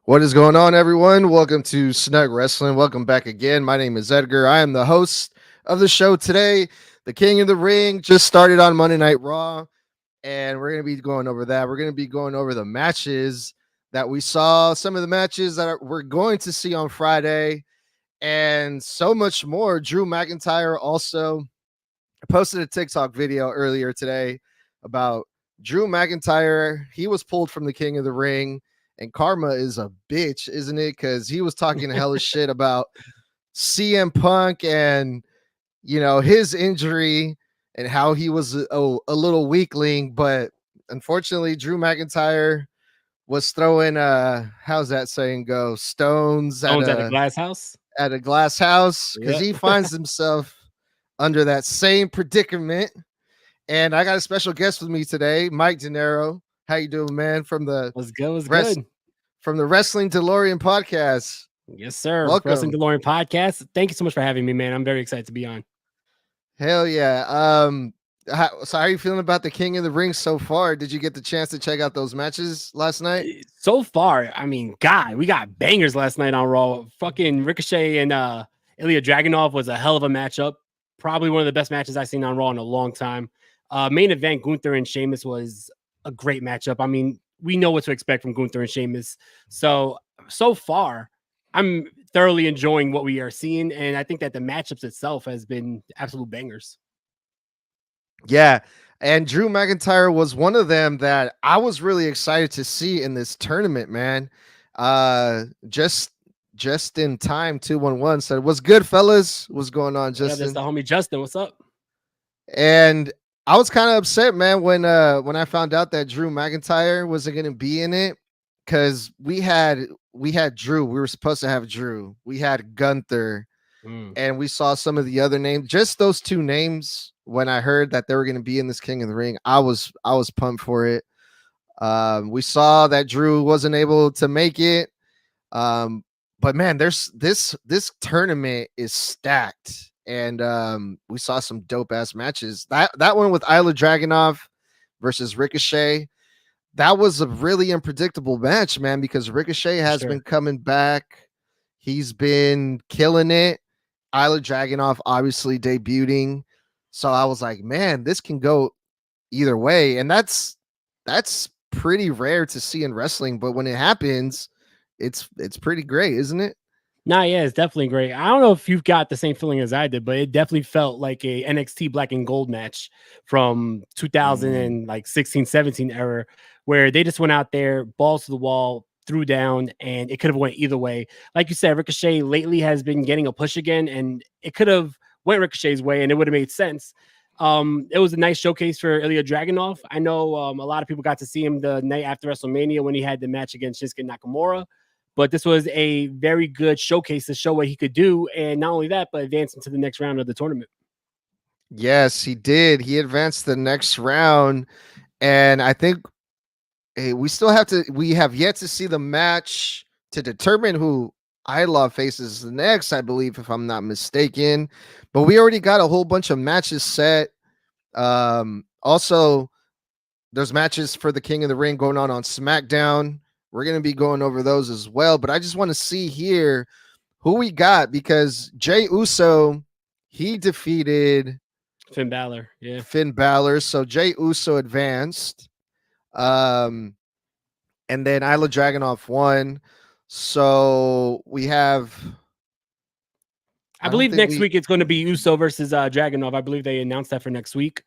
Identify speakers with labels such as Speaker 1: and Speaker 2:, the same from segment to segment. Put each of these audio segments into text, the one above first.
Speaker 1: What is going on, everyone? Welcome to Snug Wrestling. Welcome back again. My name is Edgar. I am the host of the show today. The King of the Ring just started on Monday Night Raw, and we're going to be going over that. We're going to be going over the matches that we saw, some of the matches that we're going to see on Friday, and so much more. Drew McIntyre also posted a TikTok video earlier today about Drew McIntyre. He was pulled from the King of the Ring. And karma is a bitch, isn't it? Because he was talking hella shit about CM Punk and, his injury and how he was a little weakling. But unfortunately, Drew McIntyre was throwing, how's that saying go? Stones
Speaker 2: at a glass house?
Speaker 1: At a glass house, because he finds himself under that same predicament. And I got a special guest with me today, Mike Dinero. How you doing, man? From the
Speaker 2: good.
Speaker 1: From the Wrestling Delorean Podcast.
Speaker 2: Yes, sir.
Speaker 1: Welcome.
Speaker 2: Wrestling Delorean Podcast. Thank you so much for having me, man. I'm very excited to be on.
Speaker 1: Hell yeah. So how are you feeling about the King of the Ring so far? Did you get the chance to check out those matches last night?
Speaker 2: So far, I mean, God, we got bangers last night on Raw. Fucking Ricochet and Ilya Dragunov was a hell of a matchup. Probably one of the best matches I've seen on Raw in a long time. Main event, Gunther and Sheamus was a great matchup. I mean, we know what to expect from Gunther and Sheamus. So far, I'm thoroughly enjoying what we are seeing. And I think that the matchups itself has been absolute bangers.
Speaker 1: Yeah. And Drew McIntyre was one of them that I was really excited to see in this tournament, man. Just in time, 211 said, "What's good, fellas? What's going on, Justin?"
Speaker 2: Yeah, that's the homie Justin. What's up?
Speaker 1: And I was kind of upset, man, when I found out that Drew McIntyre wasn't going to be in it, because we had Drew. We were supposed to have Drew. We had Gunther, and we saw some of the other names. Just those two names. When I heard that they were going to be in this King of the Ring, I was pumped for it. We saw that Drew wasn't able to make it, but man, there's this tournament is stacked. And we saw some dope ass matches. That one with Ilya Dragunov versus Ricochet, that was a really unpredictable match, man, because Ricochet has been coming back. He's been killing it. Ilya Dragunov obviously debuting. So I was like, man, this can go either way. And that's pretty rare to see in wrestling. But when it happens, it's pretty great, isn't it?
Speaker 2: Nah, yeah, it's definitely great. I don't know if you've got the same feeling as I did, but it definitely felt like a NXT Black and Gold match from 2016, 17 era, where they just went out there, balls to the wall, threw down, and it could have went either way. Like you said, Ricochet lately has been getting a push again, and it could have went Ricochet's way, and it would have made sense. It was a nice showcase for Ilya Dragunov. I know a lot of people got to see him the night after WrestleMania when he had the match against Shinsuke Nakamura. But this was a very good showcase to show what he could do. And not only that, but advance into the next round of the tournament.
Speaker 1: Yes, he did. He advanced the next round. And I think we have yet to see the match to determine who Idolov faces next, I believe, if I'm not mistaken. But we already got a whole bunch of matches set. Also, there's matches for the King of the Ring going on SmackDown. We're going to be going over those as well. But I just want to see here who we got, because Jey Uso, he defeated
Speaker 2: Finn Balor. Yeah.
Speaker 1: Finn Balor. So Jey Uso advanced. And then Ilya Dragunov won. So we have...
Speaker 2: I believe next week it's going to be Uso versus Dragunov. I believe they announced that for next week.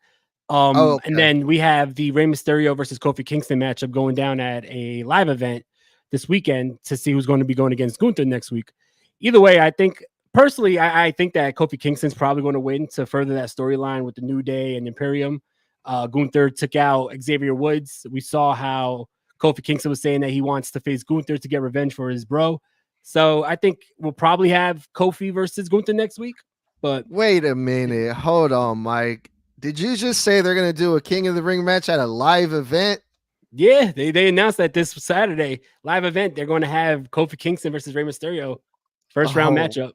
Speaker 2: Okay. And then we have the Rey Mysterio versus Kofi Kingston matchup going down at a live event this weekend to see who's going to be going against Gunther next week. Either way, I think personally, I think that Kofi Kingston's probably going to win to further that storyline with the New Day and Imperium. Gunther took out Xavier Woods. We saw how Kofi Kingston was saying that he wants to face Gunther to get revenge for his bro. So I think we'll probably have Kofi versus Gunther next week. But
Speaker 1: wait a minute. Hold on, Mike. Did you just say they're going to do a King of the Ring match at a live event?
Speaker 2: Yeah, they announced that this Saturday live event, they're going to have Kofi Kingston versus Rey Mysterio first round matchup.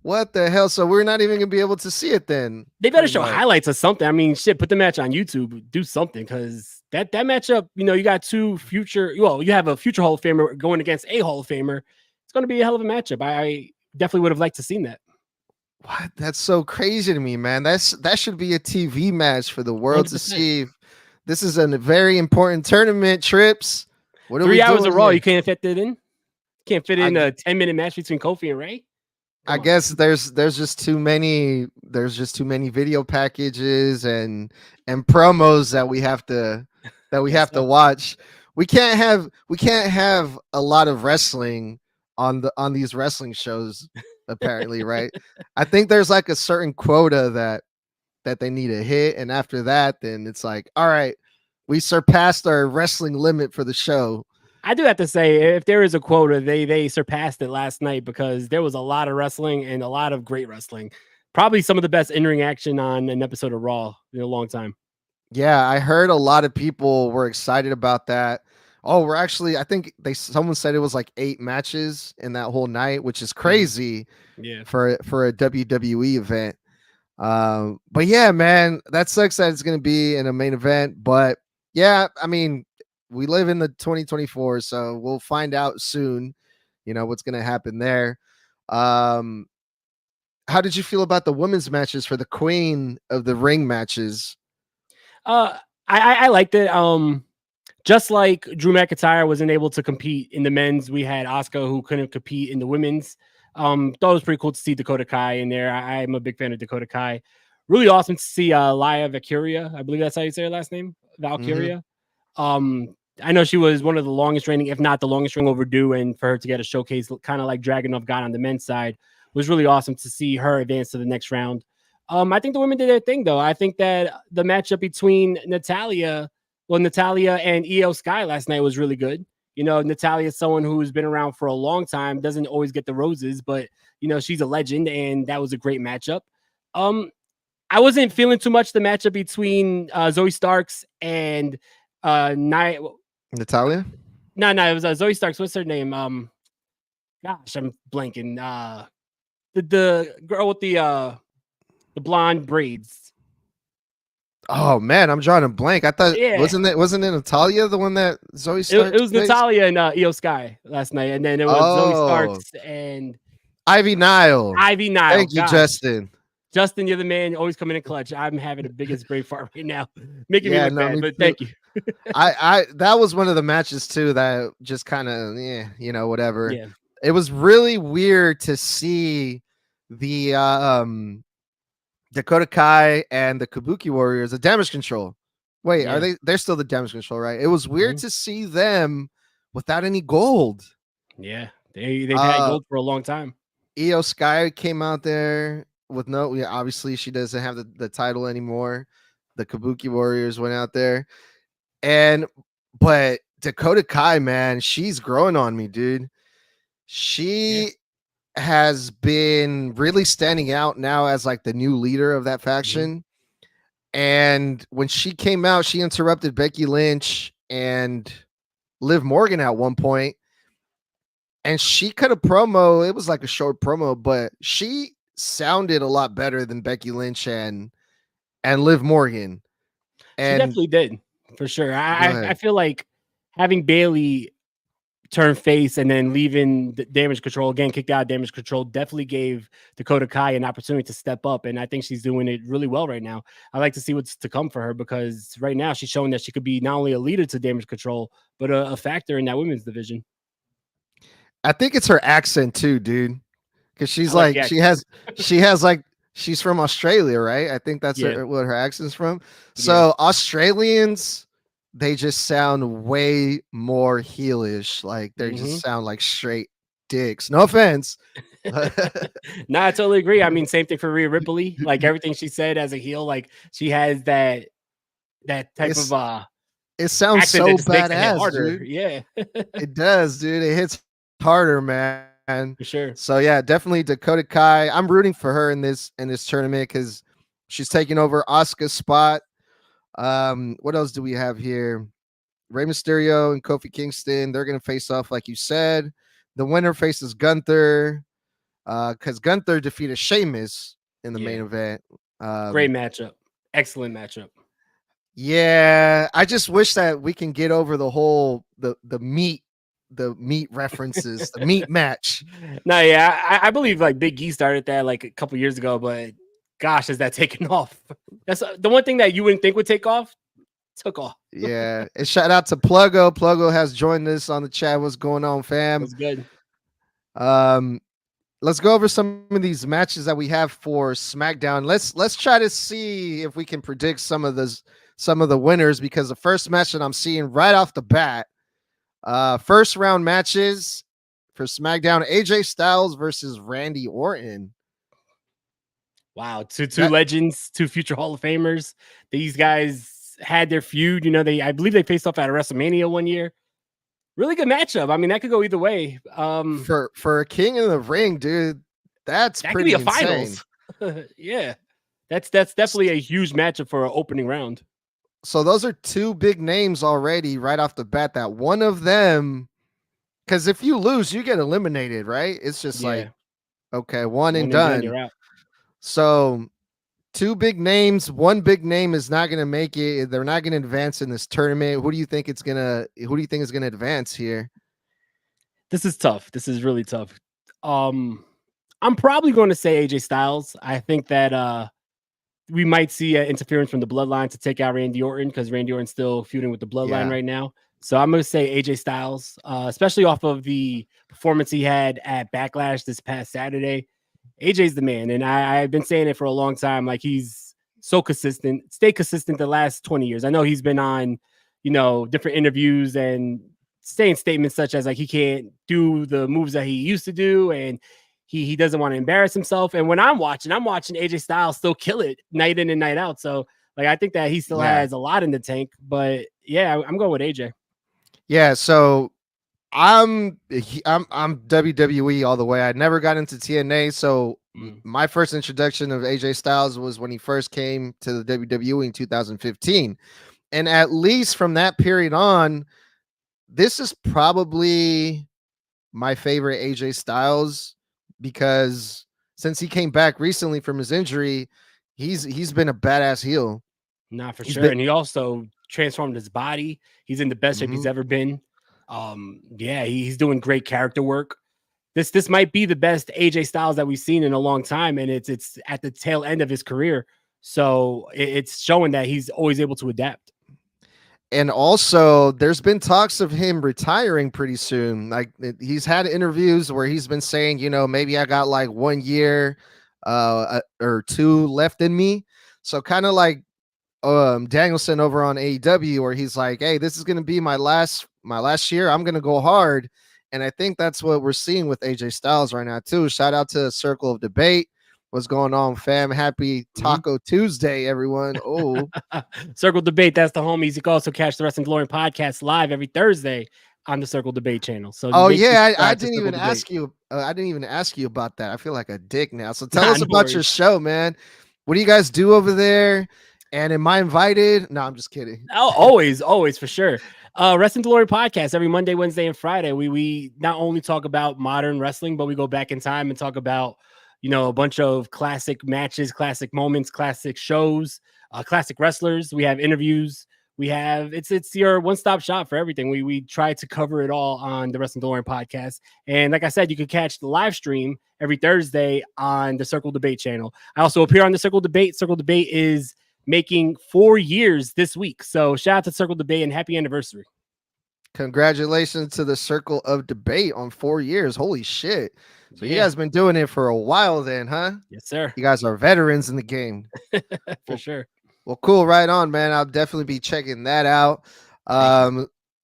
Speaker 1: What the hell? So we're not even going to be able to see it then?
Speaker 2: They better show highlights or something. I mean, shit, put the match on YouTube, do something, because That matchup, you got you have a future Hall of Famer going against a Hall of Famer. It's going to be a hell of a matchup. I definitely would have liked to seen that.
Speaker 1: What? That's so crazy to me, man. That should be a TV match for the world to
Speaker 2: 100%.
Speaker 1: see. This is a very important tournament. Trips. What are we
Speaker 2: 3 hours of
Speaker 1: doing
Speaker 2: Raw,
Speaker 1: here?
Speaker 2: you can't fit it in. Can't fit
Speaker 1: I,
Speaker 2: in a 10-minute match between Kofi and Ray.
Speaker 1: I guess there's just too many video packages and promos that we have to watch. We can't have a lot of wrestling on these wrestling shows apparently, right? I think there's like a certain quota that they need to hit, and after that then it's like, all right, we surpassed our wrestling limit for the show.
Speaker 2: I do have to say, if there is a quota, they surpassed it last night because there was a lot of wrestling and a lot of great wrestling. Probably some of the best in-ring action on an episode of Raw in a long time.
Speaker 1: Yeah, I heard a lot of people were excited about that. Oh, I think someone said it was like 8 matches in that whole night, which is crazy.
Speaker 2: Yeah.
Speaker 1: For a WWE event. But yeah, man, that sucks that it's going to be in a main event. But yeah, I mean, we live in the 2024, so we'll find out soon, what's going to happen there. How did you feel about the women's matches for the Queen of the Ring matches?
Speaker 2: I liked it. Just like Drew McIntyre wasn't able to compete in the men's, we had Asuka who couldn't compete in the women's. Thought it was pretty cool to see Dakota Kai in there. I'm a big fan of Dakota Kai. Really awesome to see Laya Valkyria. I believe that's how you say her last name, Valkyria. I know she was one of the longest reigning, if not the longest reigning overdue, and for her to get a showcase, kind of like Dragunov got on the men's side, was really awesome to see her advance to the next round. I think the women did their thing, though. I think that the matchup between Natalya and Io Sky last night was really good. Natalya is someone who's been around for a long time, doesn't always get the roses, but she's a legend, and that was a great matchup. I wasn't feeling too much the matchup between Zoe Starks and
Speaker 1: Natalya?
Speaker 2: No, it was Zoe Starks. What's her name? Gosh, I'm blanking. The girl with the blonde braids.
Speaker 1: Oh man, I'm drawing a blank. I thought wasn't it Natalya the one that Zoe Starks?
Speaker 2: It was Natalya and Io Sky last night, and then it was Zoe Starks and
Speaker 1: Ivy Nile.
Speaker 2: Thank
Speaker 1: you, Justin.
Speaker 2: Justin, you're the man, always coming in clutch. I'm having the biggest brain fart right now, making me look bad, but thank you.
Speaker 1: I that was one of the matches too that just kind of whatever.
Speaker 2: Yeah.
Speaker 1: It was really weird to see the Dakota Kai and the Kabuki Warriors, the Damage Control. Wait, they're still the Damage Control, right? It was weird to see them without any gold.
Speaker 2: Yeah, they've had gold for a long time.
Speaker 1: Io Sky came out there with obviously she doesn't have the title anymore. The Kabuki Warriors went out there, but Dakota Kai, man, she's growing on me, dude. She has been really standing out now as like the new leader of that faction. And when she came out, she interrupted Becky Lynch and Liv Morgan at one point. And she cut a promo. It was like a short promo, but she sounded a lot better than Becky Lynch and Liv Morgan. And
Speaker 2: she definitely did, for sure. I feel like having Bayley turn face and then leaving the Damage Control, again kicked out of Damage Control, definitely gave Dakota Kai an opportunity to step up, and I think she's doing it really well right now. I like to see what's to come for her, because right now she's showing that she could be not only a leader to Damage Control, but a factor in that women's division.
Speaker 1: I think it's her accent too, dude, because she's like she has like she's from Australia, right? I think that's what her accent's from. So Australians, they just sound way more heelish. Like they just sound like straight dicks. No offense.
Speaker 2: No, I totally agree. I mean, same thing for Rhea Ripley. Like everything she said as a heel, like she has that type of
Speaker 1: it sounds so badass, dude.
Speaker 2: Yeah.
Speaker 1: It does, dude. It hits harder, man.
Speaker 2: For sure.
Speaker 1: So yeah, definitely Dakota Kai. I'm rooting for her in this tournament because she's taking over Asuka's spot. What else do we have here? Rey Mysterio and Kofi Kingston. They're gonna face off, like you said. The winner faces Gunther, because Gunther defeated Sheamus in the main event.
Speaker 2: Great matchup. Excellent matchup.
Speaker 1: Yeah, I just wish that we can get over the whole the meat references, the meat match.
Speaker 2: No, yeah, I believe like Big E started that like a couple years ago, but gosh, has that taken off? That's the one thing that you wouldn't think would take off, took off.
Speaker 1: Yeah, and shout out to Pluggo. Pluggo has joined us on the chat. What's going on, fam?
Speaker 2: That's good.
Speaker 1: Um, let's go over some of these matches that we have for SmackDown. Let's try to see if we can predict some of the winners, because the first match that I'm seeing right off the bat, first round matches for SmackDown: AJ Styles versus Randy Orton.
Speaker 2: Wow, two
Speaker 1: That
Speaker 2: legends, two future Hall of Famers. These guys had their feud. You know, I believe they faced off at a WrestleMania one year. Really good matchup. I mean, that could go either way.
Speaker 1: for a King in the Ring, dude, that's
Speaker 2: That could be
Speaker 1: pretty
Speaker 2: a
Speaker 1: insane.
Speaker 2: finals. Yeah, that's definitely a huge matchup for an opening round.
Speaker 1: So those are two big names already right off the bat. That one of them, because if you lose, you get eliminated, right? It's just like,
Speaker 2: Yeah,
Speaker 1: okay, one and
Speaker 2: one and done.
Speaker 1: done.
Speaker 2: You're out.
Speaker 1: So two big names, one big name is not going to make it. They're not going to advance in this tournament. Who do you think is going to advance here?
Speaker 2: This is tough. This is really tough. I'm probably going to say AJ Styles. I think that we might see interference from the Bloodline to take out Randy Orton, because Randy Orton's still feuding with the Bloodline
Speaker 1: Yeah.
Speaker 2: right now. So I'm going to say AJ Styles, especially off of the performance he had at Backlash this past Saturday. AJ's the man, and I've been saying it for a long time. Like, he's so consistent, stay consistent the last 20 years. I know he's been on, different interviews and saying statements such as like he can't do the moves that he used to do, and he doesn't want to embarrass himself. And when I'm watching AJ Styles still kill it night in and night out. So like, I think that he still has a lot in the tank. But yeah, I'm going with AJ.
Speaker 1: Yeah, so I'm WWE all the way. I never got into TNA, so my first introduction of AJ Styles was when he first came to the WWE in 2015. And at least from that period on, this is probably my favorite AJ Styles, because since he came back recently from his injury, he's been a badass heel.
Speaker 2: Not for sure. And he also transformed his body. He's in the best shape he's
Speaker 1: Mhm.
Speaker 2: ever been. Yeah, he's doing great character work. This might be the best AJ Styles that we've seen in a long time, and it's at the tail end of his career. So it's showing that he's always able to adapt.
Speaker 1: And also, there's been talks of him retiring pretty soon. Like, he's had interviews where he's been saying, maybe I got like 1 year or two left in me. So kind of like Danielson over on AEW, where he's like, hey, this is going to be my last year. I'm going to go hard. And I think that's what we're seeing with AJ Styles right now too. Shout out to Circle of Debate. What's going on, fam? Happy Taco Tuesday, everyone. Oh,
Speaker 2: Circle Debate. That's the homies. You can also catch the Wrestling Delorean Podcast live every Thursday on the Circle Debate channel. So
Speaker 1: I didn't even ask you. I didn't even ask you about that. I feel like a dick now. So tell us about your show, man. What do you guys do over there? And am I invited? No, I'm just kidding.
Speaker 2: Oh, always for sure. Wrestling Delorean Podcast every Monday, Wednesday, and Friday. We not only talk about modern wrestling, but we go back in time and talk about a bunch of classic matches, classic moments, classic shows, classic wrestlers. We have interviews. We have it's your one-stop shop for everything. We try to cover it all on the Wrestling Delorean Podcast. And like I said, you can catch the live stream every Thursday on the Circle Debate channel. I also appear on the Circle Debate. Circle Debate is making 4 years this week. So shout out to Circle Debate and happy anniversary.
Speaker 1: Congratulations to the Circle of Debate on 4 years. Holy shit. So you guys been doing it for a while then, huh?
Speaker 2: Yes, sir.
Speaker 1: You guys are veterans in the game.
Speaker 2: For sure.
Speaker 1: Well, cool. Right on, man. I'll definitely be checking that out.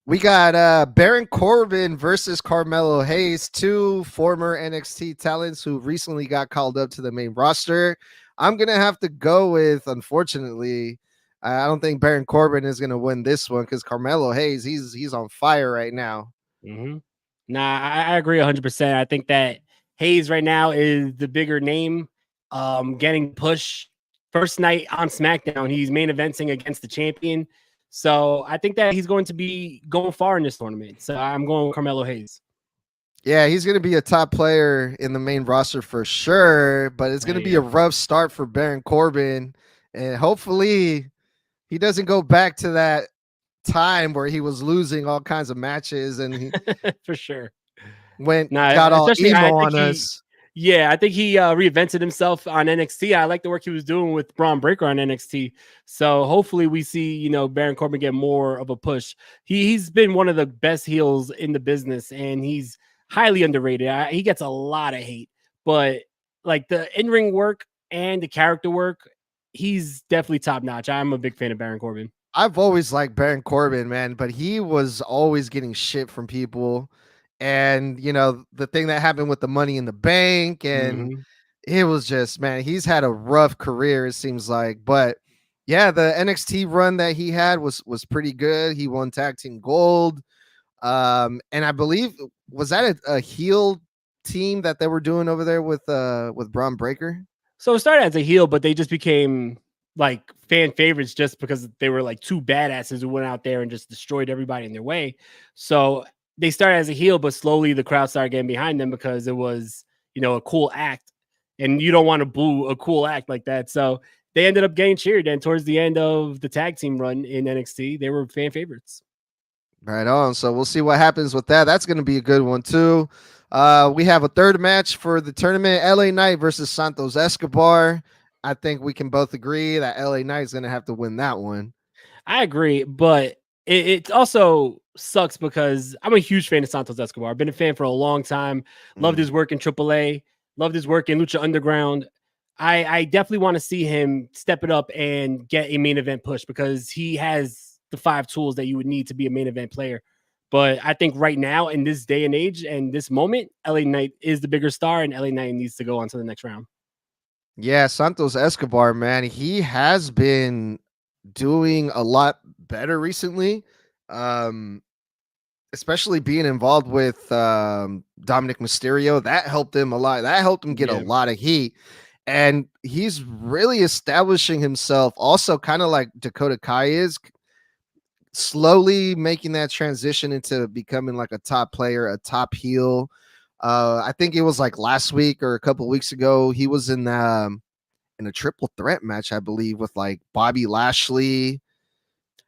Speaker 1: We got Baron Corbin versus Carmelo Hayes, two former NXT talents who recently got called up to the main roster. I'm going to have to go with, unfortunately, I don't think Baron Corbin is going to win this one, because Carmelo Hayes, he's on fire right now.
Speaker 2: Nah, I agree 100%. I think that Hayes right now is the bigger name, getting pushed. First night on SmackDown, he's main eventing against the champion. So I think that he's going to be going far in this tournament. So I'm going with Carmelo Hayes.
Speaker 1: Yeah, he's going to be a top player in the main roster for sure, but it's going to be a rough start for Baron Corbin. And hopefully He doesn't go back to that time where he was losing all kinds of matches and he
Speaker 2: For sure.
Speaker 1: got all
Speaker 2: Especially
Speaker 1: emo
Speaker 2: I think
Speaker 1: on us.
Speaker 2: I think he reinvented himself on NXT. I like the work he was doing with Braun Breaker on NXT. So hopefully we see, Baron Corbin get more of a push. He's been one of the best heels in the business, and he's highly underrated. He gets a lot of hate, but like the in-ring work and the character work, he's definitely top notch. I'm a big fan of Baron Corbin.
Speaker 1: I've always liked Baron Corbin, man, but he was always getting shit from people. And, the thing that happened with the Money in the Bank, and
Speaker 2: Mhm.
Speaker 1: it was just, man, he's had a rough career, it seems like. But yeah, the NXT run that he had was pretty good. He won tag team gold. And I believe, was that a heel team that they were doing over there with Braun Breaker?
Speaker 2: So it started as a heel, but they just became like fan favorites just because they were like two badasses who went out there and just destroyed everybody in their way. So they started as a heel, but slowly the crowd started getting behind them because it was, a cool act. And you don't want to boo a cool act like that. So they ended up getting cheered. And towards the end of the tag team run in NXT, they were fan favorites.
Speaker 1: Right on. So we'll see what happens with that. That's going to be a good one too. We have a third match for the tournament: LA Knight versus Santos Escobar. I think we can both agree that LA Knight is going to have to win that one.
Speaker 2: I agree, but it also sucks because I'm a huge fan of Santos Escobar. I've been a fan for a long time. Loved his work in AAA. Loved his work in Lucha Underground. I definitely want to see him step it up and get a main event push because he has the 5 tools that you would need to be a main event player. But I think right now, in this day and age and this moment, LA Knight is the bigger star, and LA Knight needs to go on to the next round.
Speaker 1: Yeah, Santos Escobar, man, he has been doing a lot better recently. Especially being involved with Dominic Mysterio, that helped him a lot. That helped him get a lot of heat. And he's really establishing himself also kind of like Dakota Kai is, slowly making that transition into becoming like a top player, a top heel. I think it was like last week or a couple of weeks ago, he was in a triple threat match, I believe, with like Bobby Lashley.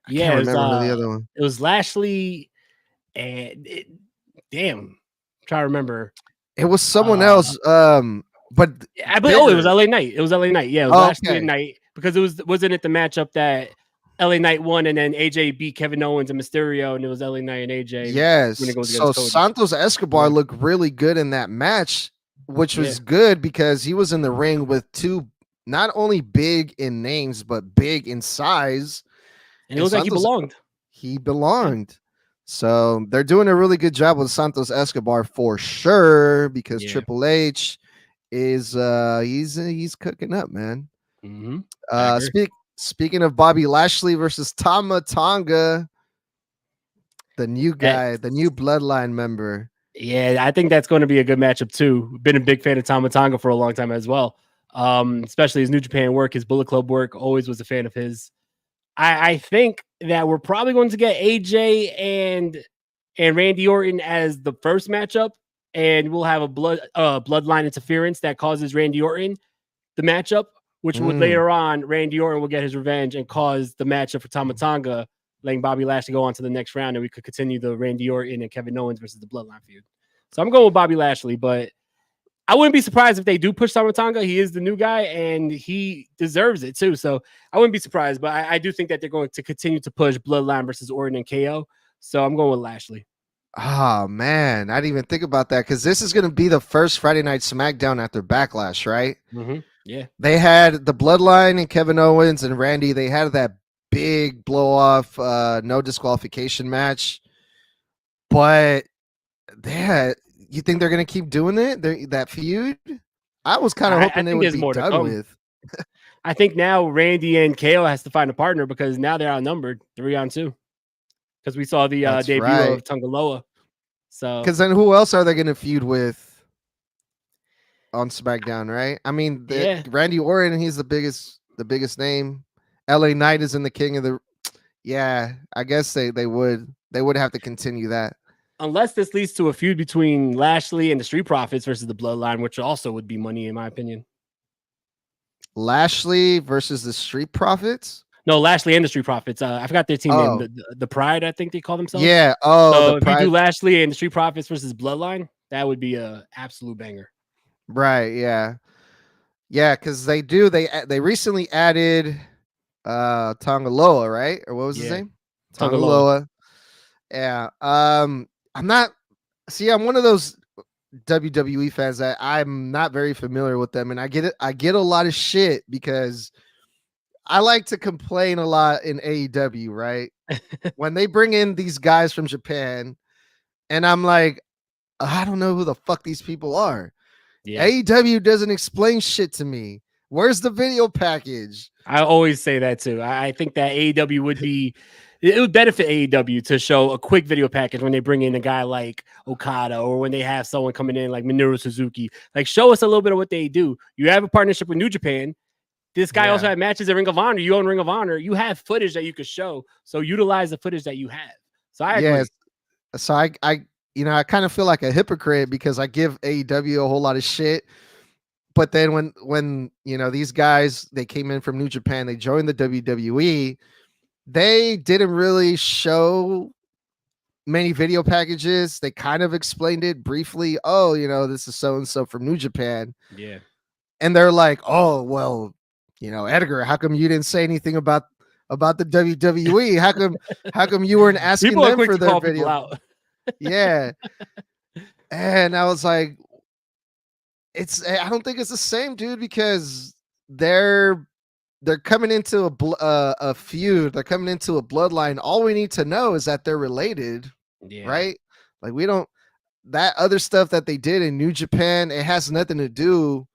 Speaker 1: I can't remember who the other one.
Speaker 2: It was Lashley and damn, I'm trying to remember.
Speaker 1: It was someone else. But
Speaker 2: I believe it was LA Knight. It was LA Knight. Yeah, it was Lashley and Knight because wasn't it the matchup that LA Knight won and then AJ beat Kevin Owens and Mysterio, and it was LA Knight and AJ.
Speaker 1: Yes. So Santos Escobar looked really good in that match, which was good because he was in the ring with two not only big in names but big in size.
Speaker 2: And it looked like he belonged.
Speaker 1: He belonged. So they're doing a really good job with Santos Escobar for sure because Triple H is he's cooking up, man. Speaking of Bobby Lashley versus Tama Tonga, the new guy, the new bloodline member.
Speaker 2: Yeah, I think that's going to be a good matchup too. Been a big fan of Tama Tonga for a long time as well. Especially his New Japan work, his Bullet Club work, always was a fan of his. I think that we're probably going to get AJ and Randy Orton as the first matchup, and we'll have a bloodline interference that causes Randy Orton the matchup, which would later on Randy Orton will get his revenge and cause the matchup for Tama Tonga, letting Bobby Lashley go on to the next round, and we could continue the Randy Orton and Kevin Owens versus the Bloodline feud. So I'm going with Bobby Lashley, but I wouldn't be surprised if they do push Tama Tonga. He is the new guy, and he deserves it too. So I wouldn't be surprised, but I do think that they're going to continue to push Bloodline versus Orton and KO. So I'm going with Lashley.
Speaker 1: Oh, man. I didn't even think about that because this is going to be the first Friday Night SmackDown after Backlash, right?
Speaker 2: Mm-hmm. Yeah.
Speaker 1: They had the Bloodline and Kevin Owens and Randy. They had that big blow-off, no disqualification match. But you think they're going to keep doing it? That feud? I was kind of hoping they would be done with.
Speaker 2: I think now Randy and KO has to find a partner because now they're outnumbered 3-on-2. Because we saw the debut of Tungaloa. So
Speaker 1: because then who else are they going to feud with on SmackDown, right? I mean, Randy Orton, he's the biggest name. LA Knight is in the king of the. Yeah, I guess they would have to continue that.
Speaker 2: Unless this leads to a feud between Lashley and the Street Profits versus the Bloodline, which also would be money in my opinion.
Speaker 1: Lashley versus the Street Profits?
Speaker 2: No, Lashley and the Street Profits. I forgot their team name.
Speaker 1: Oh,
Speaker 2: The Pride, I think they call themselves.
Speaker 1: yeah. Oh, the
Speaker 2: So if you do
Speaker 1: Pride.
Speaker 2: Lashley and the Street Profits versus Bloodline, that would be a absolute banger.
Speaker 1: Right. Yeah. Yeah. Because they do. They recently added Tongaloa, right? Or what was his
Speaker 2: Yeah,
Speaker 1: name?
Speaker 2: Tongaloa.
Speaker 1: Tongaloa. Yeah. I'm not. See, I'm one of those WWE fans that I'm not very familiar with them, and I get it. I get a lot of shit because I like to complain a lot in AEW, right? When they bring in these guys from Japan, and I'm like, I don't know who the fuck these people are.
Speaker 2: Yeah,
Speaker 1: AEW doesn't explain shit to me. Where's the video package?
Speaker 2: I always say that too. I think that AEW it would benefit AEW to show a quick video package when they bring in a guy like Okada or when they have someone coming in like Minoru Suzuki. Like, show us a little bit of what they do. You have a partnership with New Japan. This guy also
Speaker 1: Yeah.
Speaker 2: had matches at Ring of Honor. You own Ring of Honor. You have footage that you could show. So utilize the footage that you have. So I
Speaker 1: Yes.
Speaker 2: agree.
Speaker 1: So I kind of feel like a hypocrite because I give AEW a whole lot of shit. But then when these guys, they came in from New Japan, they joined the WWE, they didn't really show many video packages. They kind of explained it briefly. Oh, this is so and so from New Japan.
Speaker 2: Yeah.
Speaker 1: And they're like, "Oh, well, Edgar, how come you didn't say anything about the WWE? How come you weren't asking
Speaker 2: People are
Speaker 1: them
Speaker 2: quick
Speaker 1: for
Speaker 2: to
Speaker 1: their
Speaker 2: call people
Speaker 1: video?"
Speaker 2: out.
Speaker 1: Yeah. And I was like, I don't think it's the same, dude, because they're coming into a feud. They're coming into a bloodline. All we need to know is that they're related,
Speaker 2: Yeah.
Speaker 1: right? Like, we don't, that other stuff that they did in New Japan, it has nothing to do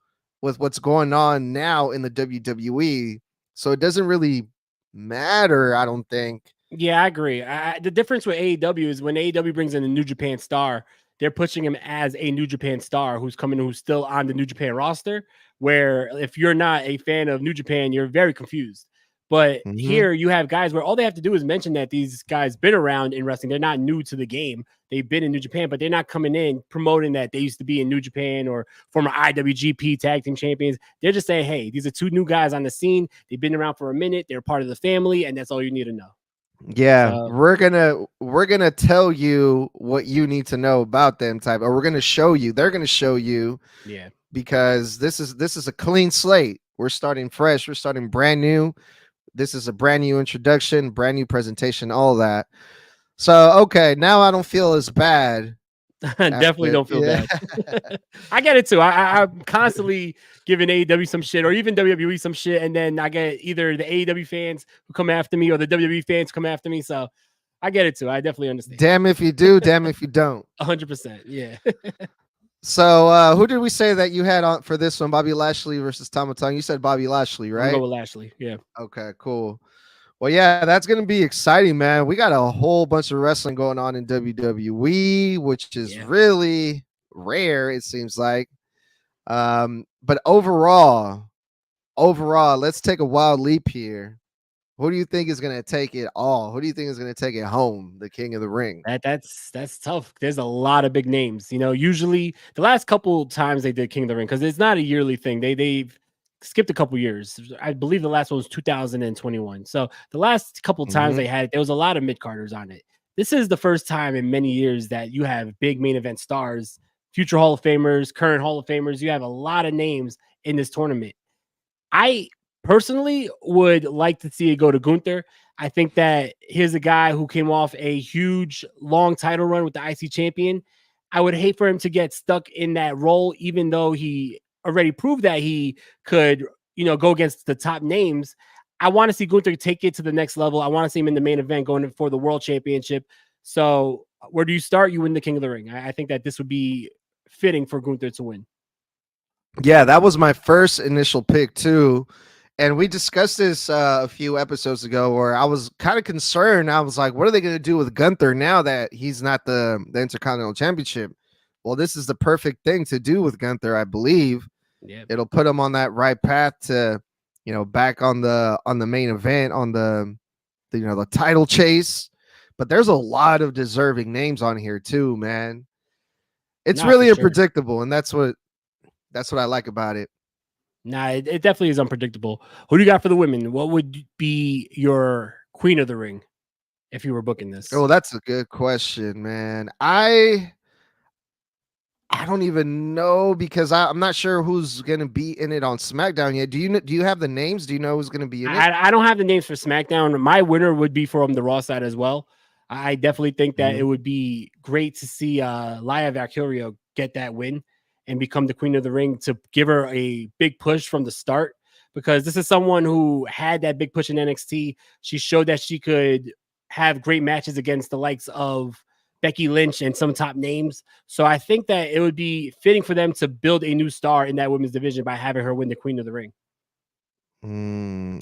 Speaker 1: with what's going on now in the WWE. So it doesn't really matter, I don't think.
Speaker 2: Yeah, I agree. The difference with AEW is when AEW brings in a New Japan star, they're pushing him as a New Japan star who's coming, who's still on the New Japan roster. Where if you're not a fan of New Japan, you're very confused. But
Speaker 1: Mhm.
Speaker 2: here you have guys where all they have to do is mention that these guys been around in wrestling. They're not new to the game. They've been in New Japan, but they're not coming in promoting that they used to be in New Japan or former IWGP tag team champions. They're just saying, hey, these are two new guys on the scene. They've been around for a minute. They're part of the family, and that's all you need to know.
Speaker 1: Yeah,
Speaker 2: So
Speaker 1: we're gonna tell you what you need to know about them type, or we're gonna show you. They're gonna show you
Speaker 2: yeah,
Speaker 1: because this is a clean slate. We're starting fresh. We're starting brand new. This is a brand new introduction, brand new presentation, all that. So okay, now I don't feel as bad
Speaker 2: definitely
Speaker 1: after.
Speaker 2: don't feel
Speaker 1: Yeah.
Speaker 2: bad. I get it too. I'm constantly giving AEW some shit or even WWE some shit, and then I get either the AEW fans who come after me or the WWE fans who come after me. So I get it too. I definitely understand.
Speaker 1: Damn if you do, damn if you don't.
Speaker 2: 100%. Yeah.
Speaker 1: So who did we say that you had on for this one? Bobby Lashley versus Tama Tonga. You said Bobby Lashley,
Speaker 2: I'm gonna go
Speaker 1: right?
Speaker 2: with Lashley. Yeah.
Speaker 1: Okay, cool. Well, yeah, that's gonna be exciting, man. We got a whole bunch of wrestling going on in WWE, which is
Speaker 2: Yeah.
Speaker 1: really rare, it seems like. But overall, let's take a wild leap here. Who do you think is gonna take it all? Who do you think is gonna take it home? The King of the Ring.
Speaker 2: That's tough. There's a lot of big names. Usually the last couple times they did King of the Ring, because it's not a yearly thing. They've skipped a couple years. I believe the last one was 2021. So the last couple times
Speaker 1: Mhm.
Speaker 2: they had it, there was a lot of mid carders on it. This is the first time in many years that you have big main event stars, future Hall of Famers, current Hall of Famers. You have a lot of names in this tournament. I personally would like to see it go to Gunther. I think that here's a guy who came off a huge long title run with the IC champion. I would hate for him to get stuck in that role, even though he already proved that he could, go against the top names. I want to see Gunther take it to the next level. I want to see him in the main event going for the world championship. So where do you start? You win the King of the Ring. I think that this would be fitting for Gunther to win.
Speaker 1: Yeah, that was my first initial pick too. And we discussed this a few episodes ago where I was kind of concerned. I was like, what are they going to do with Gunther now that he's not the Intercontinental Championship? Well, this is the perfect thing to do with Gunther, I believe.
Speaker 2: Yeah.
Speaker 1: It'll put him on that right path to, back on the main event, on the title chase. But there's a lot of deserving names on here too, man. It's
Speaker 2: Not for
Speaker 1: really
Speaker 2: sure.
Speaker 1: unpredictable, and that's what I like about it.
Speaker 2: Nah, it definitely is unpredictable. Who do you got for the women? What would be your queen of the ring if you were booking this?
Speaker 1: Oh, that's a good question, man. I don't even know because I'm not sure who's gonna be in it on SmackDown yet. Do you have the names? Do you know who's gonna be in it?
Speaker 2: I don't have the names for SmackDown. My winner would be from the Raw side as well. I definitely think that it
Speaker 1: Mhm.
Speaker 2: would be great to see Laya Valkyria get that win and become the queen of the ring, to give her a big push from the start, because this is someone who had that big push in NXT. She showed that she could have great matches against the likes of Becky Lynch and some top names. So I think that it would be fitting for them to build a new star in that women's division by having her win the queen of the ring.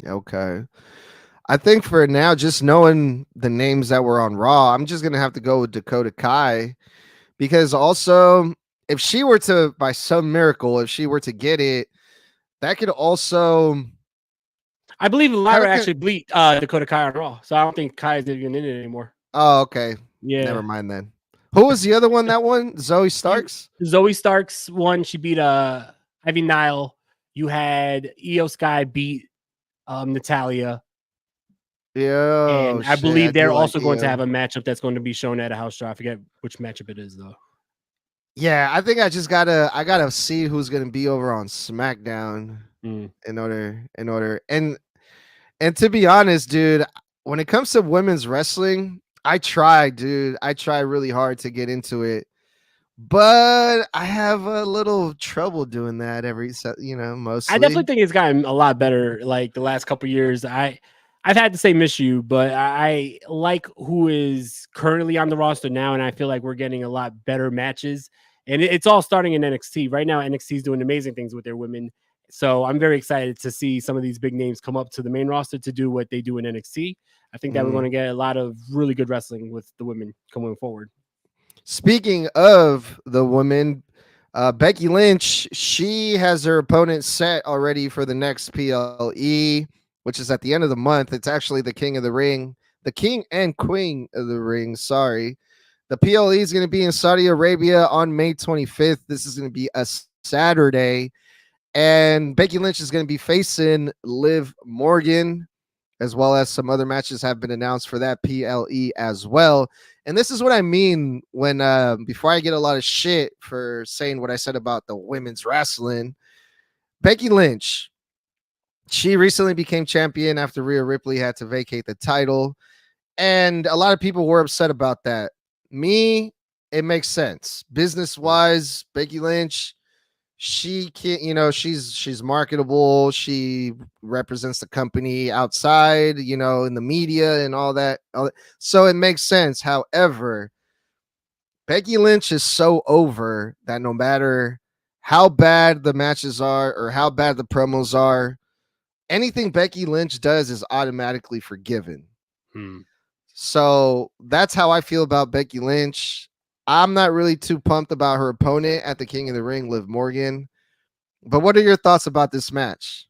Speaker 1: Okay. I think for now, just knowing the names that were on Raw, I'm just gonna have to go with Dakota Kai because also, if she were to, by some miracle, if she were to get it, that could also
Speaker 2: I believe
Speaker 1: kind
Speaker 2: Lyra
Speaker 1: of.
Speaker 2: actually beat Dakota Kai on Raw, so I don't think Kai is even in it anymore.
Speaker 1: Oh, okay.
Speaker 2: Yeah,
Speaker 1: Never mind then. Who was the other one that won? Zoe
Speaker 2: you
Speaker 1: Starks?
Speaker 2: Zoe Starks won. She beat Ivy Nile. You had Io Sky beat Natalia,
Speaker 1: Yo,
Speaker 2: and I
Speaker 1: shit. I
Speaker 2: believe they're
Speaker 1: do like
Speaker 2: also going to
Speaker 1: Io.
Speaker 2: have a matchup that's going to be shown at a house show. I forget which matchup it is though.
Speaker 1: Yeah, I think I gotta see who's gonna be over on SmackDown
Speaker 2: Mm.
Speaker 1: in order and to be honest, dude, when it comes to women's wrestling, I try, dude. I try really hard to get into it, but I have a little trouble doing that
Speaker 2: I definitely
Speaker 1: mostly.
Speaker 2: think it's gotten a lot better like the last couple years. I've had the same issue, but I like who is currently on the roster now, and I feel like we're getting a lot better matches. And it's all starting in NXT right now. NXT is doing amazing things with their women, so I'm very excited to see some of these big names come up to the main roster to do what they do in NXT. I think that we're going
Speaker 1: Mm.
Speaker 2: to get a lot of really good wrestling with the women coming forward.
Speaker 1: Speaking of the woman, Becky Lynch, she has her opponent set already for the next PLE, which is at the end of the month. It's actually the King of the Ring, the King and Queen of the Ring. Sorry. The PLE is going to be in Saudi Arabia on May 25th. This is going to be a Saturday. And Becky Lynch is going to be facing Liv Morgan, as well as some other matches have been announced for that PLE as well. And this is what I mean when before I get a lot of shit for saying what I said about the women's wrestling. Becky Lynch, she recently became champion after Rhea Ripley had to vacate the title, and a lot of people were upset about that. Me, it makes sense. Business wise, Becky Lynch, she can't, she's marketable. She represents the company outside, in the media and all that. So it makes sense. However, Becky Lynch is so over that no matter how bad the matches are or how bad the promos are, anything Becky Lynch does is automatically forgiven.
Speaker 2: Hmm.
Speaker 1: So that's how I feel about Becky Lynch. I'm not really too pumped about her opponent at the King of the Ring, Liv Morgan. But what are your thoughts about this match?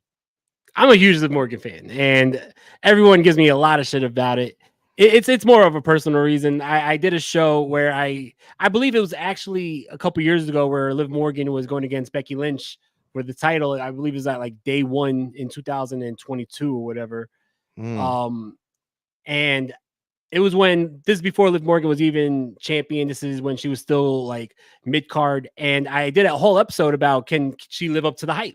Speaker 2: I'm a huge Liv Morgan fan, and everyone gives me a lot of shit about it. It's more of a personal reason. I did a show where I believe it was actually a couple years ago where Liv Morgan was going against Becky Lynch for the title. I believe it was at like day one in 2022 or whatever.
Speaker 1: Mm,
Speaker 2: Um, and it was when this is before Liv Morgan was even champion. This is when she was still like mid card, and I did a whole episode about can she live up to the hype?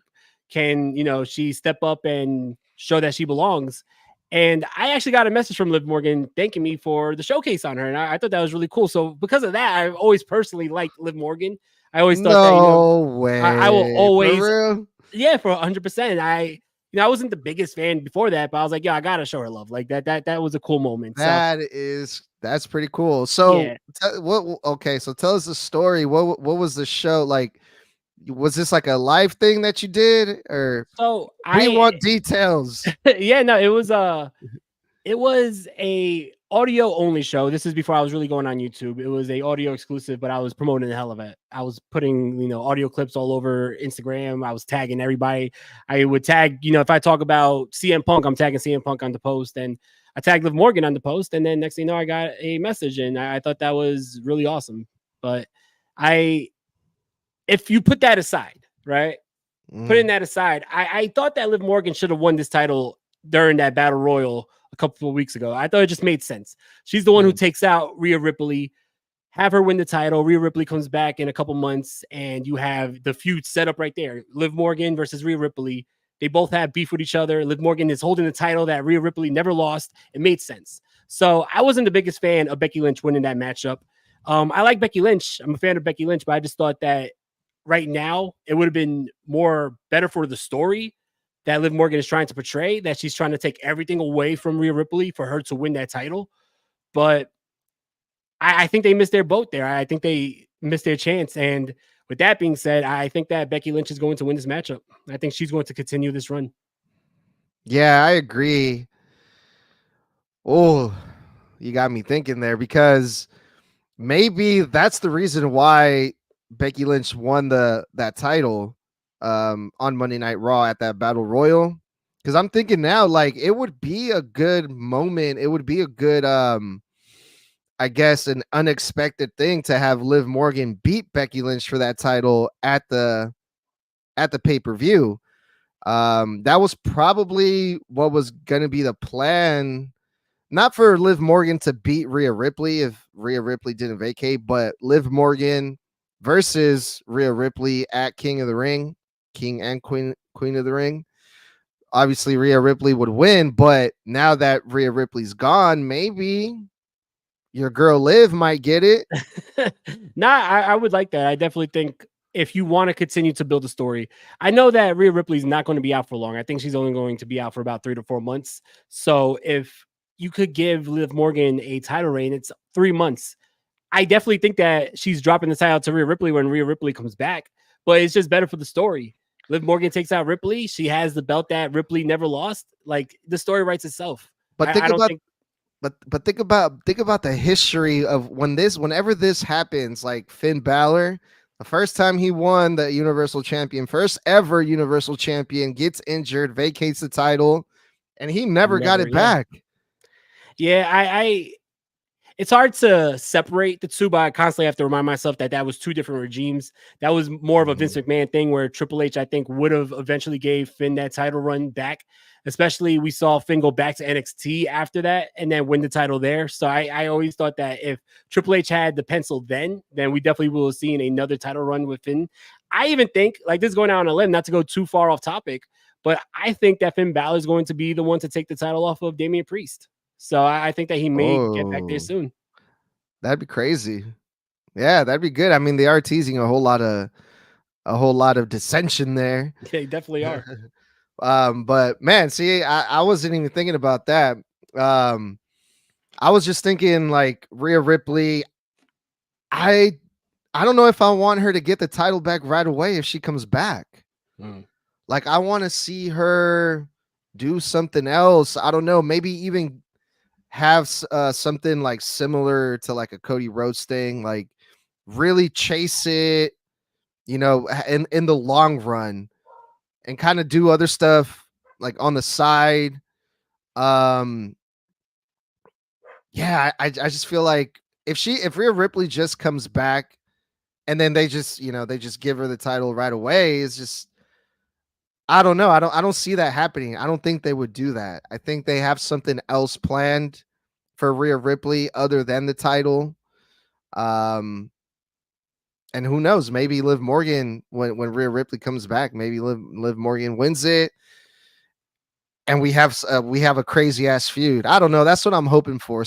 Speaker 2: Can she step up and show that she belongs? And I actually got a message from Liv Morgan thanking me for the showcase on her, and I thought that was really cool. So because of that, I've always personally liked Liv Morgan. I always thought that
Speaker 1: no
Speaker 2: I will
Speaker 1: way. For
Speaker 2: always
Speaker 1: real?
Speaker 2: yeah, for 100%. I wasn't the biggest fan before that, but I was like, yeah, I gotta show her love. Like that was a cool moment. So
Speaker 1: That's pretty cool. So
Speaker 2: yeah.
Speaker 1: so tell us the story. What was the show like? Was this like a live thing that you did, or
Speaker 2: So
Speaker 1: we
Speaker 2: I
Speaker 1: want details?
Speaker 2: yeah, no, it was a audio only show. This is before I was really going on YouTube. It was a audio exclusive, but I was promoting the hell of it. I was putting, audio clips all over Instagram. I was tagging everybody. I would tag, if I talk about CM Punk, I'm tagging CM Punk on the post, and I tagged Liv Morgan on the post, and then next thing you know, I got a message, and I thought that was really awesome. But I if you put that aside, right? putting
Speaker 1: Mhm.
Speaker 2: that aside, I thought that Liv Morgan should have won this title during that battle royal a couple of weeks ago. I thought it just made sense. She's the one who
Speaker 1: Mhm.
Speaker 2: takes out Rhea Ripley, have her win the title. Rhea Ripley comes back in a couple months, and you have the feud set up right there. Liv Morgan versus Rhea Ripley. They both have beef with each other. Liv Morgan is holding the title that Rhea Ripley never lost. It made sense. So I wasn't the biggest fan of Becky Lynch winning that matchup. I like Becky Lynch. I'm a fan of Becky Lynch, but I just thought that right now it would have been more better for the story that Liv Morgan is trying to portray, that she's trying to take everything away from Rhea Ripley for her to win that title. But I think they missed their boat there. I think they missed their chance. And with that being said, I think that Becky Lynch is going to win this matchup. I think she's going to continue this run.
Speaker 1: Yeah, I agree. Oh, you got me thinking there because maybe that's the reason why Becky Lynch won that title on Monday Night Raw at that Battle Royal. Because I'm thinking now, like it would be a good moment. It would be a good, I guess, an unexpected thing to have Liv Morgan beat Becky Lynch for that title at the pay per view. That was probably what was going to be the plan, not for Liv Morgan to beat Rhea Ripley if Rhea Ripley didn't vacate, but Liv Morgan versus Rhea Ripley at King of the Ring, King and Queen of the Ring. Obviously, Rhea Ripley would win, but now that Rhea Ripley's gone, maybe your girl Liv might get it.
Speaker 2: I would like that. I definitely think if you want to continue to build a story, I know that Rhea Ripley's not going to be out for long. I think she's only going to be out for about 3 to 4 months. So if you could give Liv Morgan a title reign, it's 3 months. I definitely think that she's dropping the title to Rhea Ripley when Rhea Ripley comes back, but it's just better for the story. Liv Morgan takes out Ripley. She has the belt that Ripley never lost. Like the story writes itself.
Speaker 1: But think
Speaker 2: I don't
Speaker 1: about
Speaker 2: think.
Speaker 1: but think about the history of whenever this happens, like Finn Balor, the first time he won the Universal Champion, first ever Universal Champion, gets injured, vacates the title, and he never got
Speaker 2: Never,
Speaker 1: it
Speaker 2: yeah.
Speaker 1: back.
Speaker 2: Yeah, I it's hard to separate the two, but I constantly have to remind myself that that was two different regimes. That was more of a Vince
Speaker 1: Mhm.
Speaker 2: McMahon thing where Triple H, I think, would have eventually gave Finn that title run back. Especially, we saw Finn go back to NXT after that and then win the title there. So I always thought that if Triple H had the pencil then we definitely will have seen another title run with Finn. I even think, like this is going out on a limb, not to go too far off topic, but I think that Finn Balor is going to be the one to take the title off of Damian Priest. So I think that he may get back there
Speaker 1: Oh,
Speaker 2: soon.
Speaker 1: that'd be crazy. Yeah, that'd be good. I mean, they are teasing a whole lot of dissension there.
Speaker 2: They definitely are.
Speaker 1: But man, see, I wasn't even thinking about that. Um, I was just thinking like Rhea Ripley. I I don't know if I want her to get the title back right away if she comes back.
Speaker 2: Mm.
Speaker 1: Like I want to see her do something else. I don't know, maybe even have something like similar to like a Cody Rhodes thing, like really chase it, in the long run and kind of do other stuff like on the side. Um yeah, I just feel like if Rhea Ripley just comes back and then they just give her the title right away, it's just I don't know. I don't see that happening. I don't think they would do that. I think they have something else planned for Rhea Ripley other than the title. Um and who knows? Maybe Liv Morgan, when Rhea Ripley comes back, maybe Liv Morgan wins it, and we have a crazy ass feud. I don't know. That's what I'm hoping for.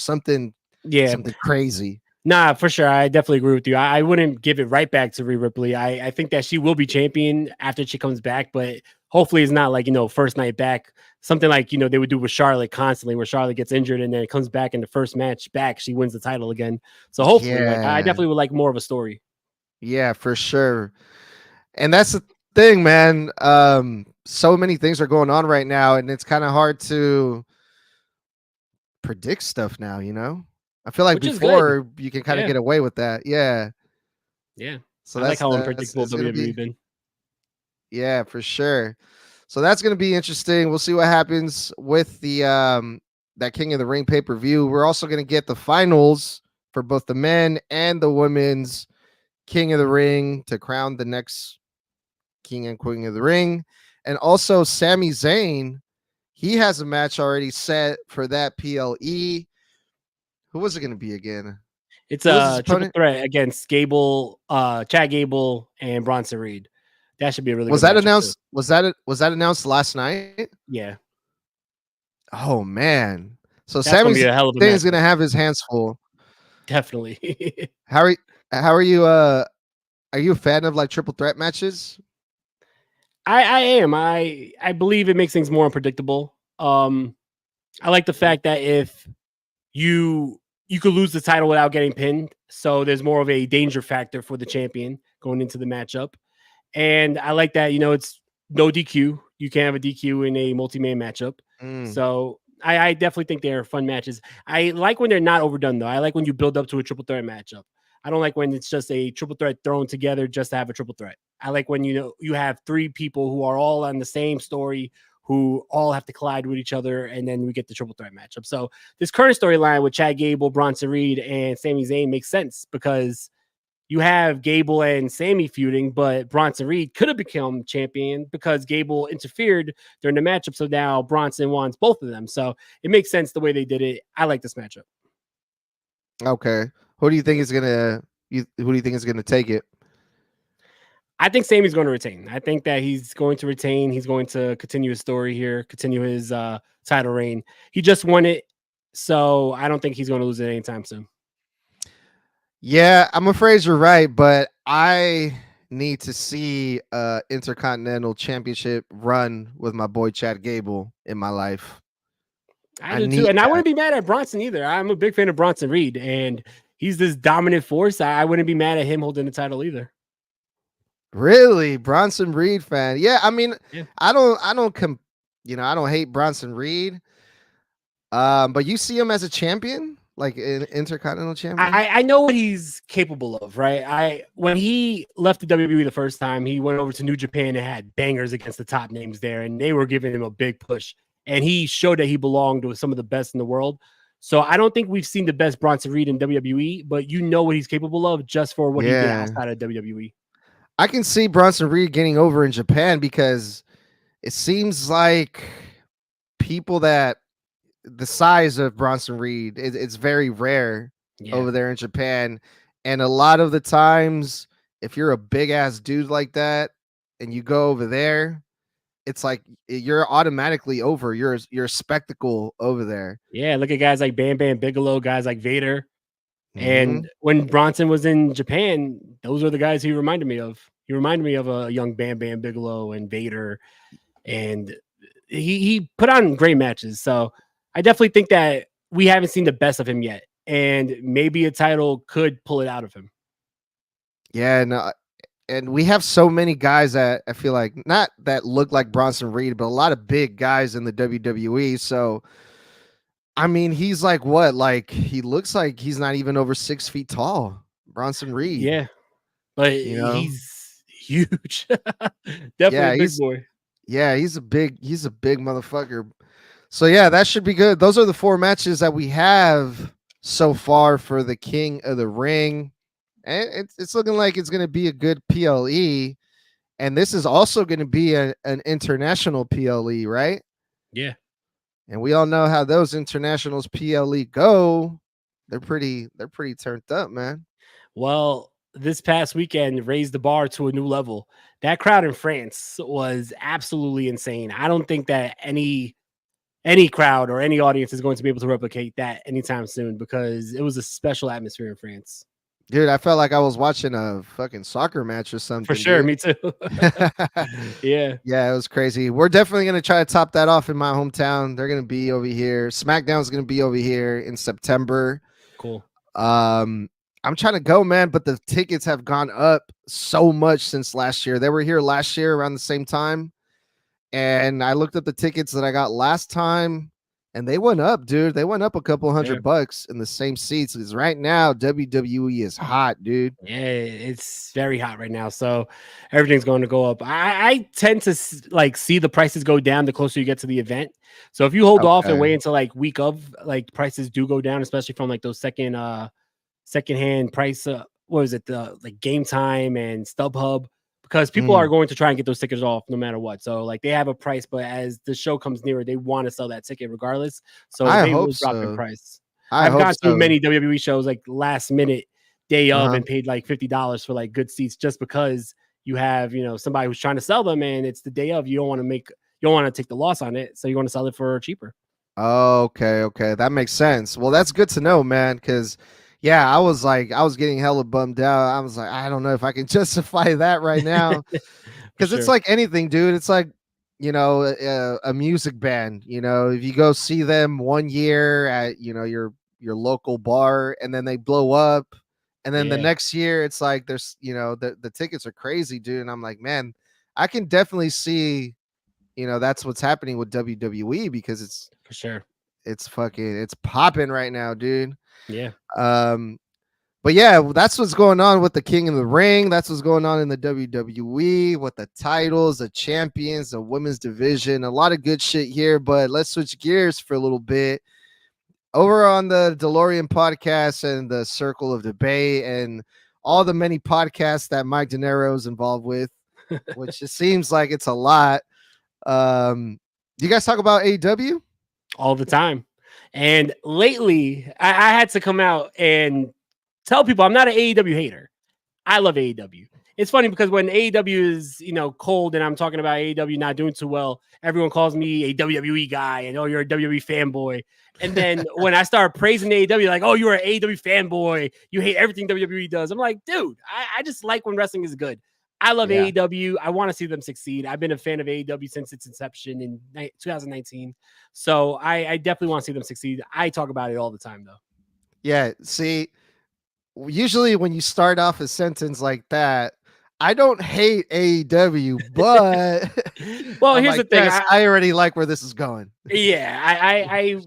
Speaker 2: Yeah.
Speaker 1: Something crazy.
Speaker 2: Nah, for sure. I definitely agree with you. I wouldn't give it right back to Rhea Ripley. I think that she will be champion after she comes back, but hopefully it's not like, first night back. Something like, they would do with Charlotte constantly, where Charlotte gets injured and then it comes back in the first match back. She wins the title again. So hopefully, like, I
Speaker 1: Yeah,
Speaker 2: definitely would like more of a story.
Speaker 1: yeah, for sure. And that's the thing, man. So many things are going on right now, and it's kind of hard to predict stuff now. I feel like
Speaker 2: Which is good.
Speaker 1: before you can kind of
Speaker 2: Yeah.
Speaker 1: get away with that. Yeah.
Speaker 2: Yeah.
Speaker 1: So
Speaker 2: I like
Speaker 1: that's
Speaker 2: how
Speaker 1: that's
Speaker 2: unpredictable
Speaker 1: it's gonna
Speaker 2: WWE
Speaker 1: be
Speaker 2: been.
Speaker 1: yeah, for sure. So that's gonna be interesting. We'll see what happens with the that King of the Ring pay-per-view. We're also gonna get the finals for both the men and the women's King of the Ring to crown the next King and Queen of the Ring. And also Sami Zayn, he has a match already set for that PLE. Who was it going to be again?
Speaker 2: It's
Speaker 1: Who was his
Speaker 2: a triple
Speaker 1: opponent?
Speaker 2: threat against Gable, Chad Gable, and Bronson Reed. That should be a really
Speaker 1: Was
Speaker 2: good
Speaker 1: that
Speaker 2: matchup too.
Speaker 1: announced? Was that announced last night?
Speaker 2: Yeah,
Speaker 1: Oh man. So
Speaker 2: that's
Speaker 1: Sami
Speaker 2: gonna be a hell of a
Speaker 1: Zayn is going
Speaker 2: matchup.
Speaker 1: to have his hands full.
Speaker 2: Definitely.
Speaker 1: How are you are you a fan of like triple threat matches?
Speaker 2: I am. I believe it makes things more unpredictable. I like the fact that if you could lose the title without getting pinned, so there's more of a danger factor for the champion going into the matchup. And I like that, it's no DQ. You can't have a DQ in a multi-man matchup.
Speaker 1: Mm.
Speaker 2: So I definitely think they're fun matches. I like when they're not overdone, though. I like when you build up to a triple threat matchup. I don't like when it's just a triple threat thrown together just to have a triple threat. I like when you have three people who are all on the same story, who all have to collide with each other, and then we get the triple threat matchup. So this current storyline with Chad Gable, Bronson Reed, and Sami Zayn makes sense because you have Gable and Sammy feuding, but Bronson Reed could have become champion because Gable interfered during the matchup. So now Bronson wants both of them. So it makes sense the way they did it. I like this matchup.
Speaker 1: Okay. Who do you think is who do you think is gonna take it?
Speaker 2: I think Sammy's going to retain. I think that he's going to retain. He's going to continue his story here, continue his title reign. He just won it. So I don't think he's going to lose it anytime soon.
Speaker 1: Yeah, I'm afraid you're right, but I need to see Intercontinental Championship run with my boy Chad Gable in my life.
Speaker 2: I do too.
Speaker 1: need
Speaker 2: And I
Speaker 1: that.
Speaker 2: wouldn't be mad at Bronson either. I'm a big fan of Bronson Reed, and he's this dominant force. I wouldn't be mad at him holding the title either.
Speaker 1: Really, Bronson Reed fan. Yeah, I mean,
Speaker 2: Yeah.
Speaker 1: I don't I don't hate Bronson Reed. But you see him as a champion, like an Intercontinental champion?
Speaker 2: I know what he's capable of, right? When he left the WWE the first time, he went over to New Japan and had bangers against the top names there, and they were giving him a big push. And he showed that he belonged with some of the best in the world. So I don't think we've seen the best Bronson Reed in WWE, but you know what he's capable of just for what he did
Speaker 1: Yeah.
Speaker 2: outside of WWE.
Speaker 1: I can see Bronson Reed getting over in Japan because it seems like people that the size of Bronson Reed, it's very rare over there in Japan. And a lot of the times, if you're a big ass dude like that and you go over there, it's like you're automatically over. You're a spectacle over there.
Speaker 2: Yeah, look at guys like Bam Bam Bigelow, guys like Vader.
Speaker 1: Mm-hmm.
Speaker 2: And when Bronson was in Japan, those are the guys he reminded me of. He reminded me of a young Bam Bam Bigelow and Vader. And he put on great matches. So I definitely think that we haven't seen the best of him yet. And maybe a title could pull it out of him.
Speaker 1: Yeah, and we have so many guys that I feel like not that look like Bronson Reed, but a lot of big guys in the WWE. So I mean, he's like what? Like he looks like he's not even over 6 feet tall. Bronson Reed.
Speaker 2: Yeah. But he's huge. Definitely a big boy.
Speaker 1: Yeah, he's a big motherfucker. So yeah, that should be good. Those are the 4 matches that we have so far for the King of the Ring. And it's looking like it's going to be a good PLE. And this is also going to be an international PLE, right?
Speaker 2: Yeah.
Speaker 1: And we all know how those internationals PLE go. They're pretty turned up, man.
Speaker 2: Well, this past weekend raised the bar to a new level. That crowd in France was absolutely insane. I don't think that any crowd or any audience is going to be able to replicate that anytime soon because it was a special atmosphere in France.
Speaker 1: Dude, I felt like I was watching a fucking soccer match or something.
Speaker 2: For sure,
Speaker 1: dude.
Speaker 2: me too. Yeah.
Speaker 1: Yeah, it was crazy. We're definitely going to try to top that off in my hometown. They're going to be over here. SmackDown's going to be over here in September.
Speaker 2: Cool.
Speaker 1: I'm trying to go, man, but the tickets have gone up so much since last year. They were here last year around the same time. And I looked up the tickets that I got last time and they went up, dude. They went up a couple $100 in the same seats. Because right now, WWE is hot, dude.
Speaker 2: Yeah, it's very hot right now. So everything's going to go up. I tend to see the prices go down the closer you get to the event. So if you hold off and wait until week of, prices do go down, especially from those secondhand price. What is it? The Game Time and StubHub. because people
Speaker 1: Mm.
Speaker 2: are going to try and get those tickets off no matter what. So like they have a price, but as the show comes nearer, they want to sell that ticket regardless. So
Speaker 1: I
Speaker 2: they
Speaker 1: hope
Speaker 2: will drop in
Speaker 1: so.
Speaker 2: price.
Speaker 1: I
Speaker 2: I've
Speaker 1: hope
Speaker 2: gone to
Speaker 1: so.
Speaker 2: many WWE shows like last minute day of
Speaker 1: Uh-huh.
Speaker 2: and paid like $50 for like good seats just because you have, somebody who's trying to sell them and it's the day of. You don't want to take the loss on it. So you want to sell it for cheaper.
Speaker 1: Okay, that makes sense. Well, that's good to know, man. Because, yeah, I was getting hella bummed out. I was like, I don't know if I can justify that right now.
Speaker 2: For
Speaker 1: Because it's
Speaker 2: sure.
Speaker 1: like anything, dude. It's like, a music band. If you go see them one year at your local bar, and then they blow up, and then the
Speaker 2: Yeah,
Speaker 1: next year it's like there's the tickets are crazy, dude. And I'm like, man, I can definitely see that's what's happening with WWE because
Speaker 2: for sure.
Speaker 1: it's popping right now, dude.
Speaker 2: Yeah.
Speaker 1: Um, but yeah, that's what's going on with the King of the Ring. That's what's going on in the WWE with the titles, the champions, the women's division. A lot of good shit here, but let's switch gears for a little bit. Over on the DeLorean podcast and the Circle of Debate and all the many podcasts that Mike Dinero is involved with, which just seems like it's a lot. Do you guys talk about AEW?
Speaker 2: All the time. And lately, I had to come out and tell people I'm not an AEW hater. I love AEW. It's funny because when AEW is, cold and I'm talking about AEW not doing too well, everyone calls me a WWE guy and, oh, you're a WWE fanboy. And then when I start praising AEW, like, oh, you're an AEW fanboy. You hate everything WWE does. I'm like, dude, I just like when wrestling is good. I love
Speaker 1: Yeah.
Speaker 2: AEW. I want to see them succeed. I've been a fan of AEW since its inception in 2019. So I definitely want to see them succeed. I talk about it all the time, though.
Speaker 1: Yeah. See, usually when you start off a sentence like that, I don't hate AEW, but
Speaker 2: well,
Speaker 1: I'm
Speaker 2: here's
Speaker 1: like,
Speaker 2: the thing.
Speaker 1: yes, I already like where this is going.
Speaker 2: Yeah, I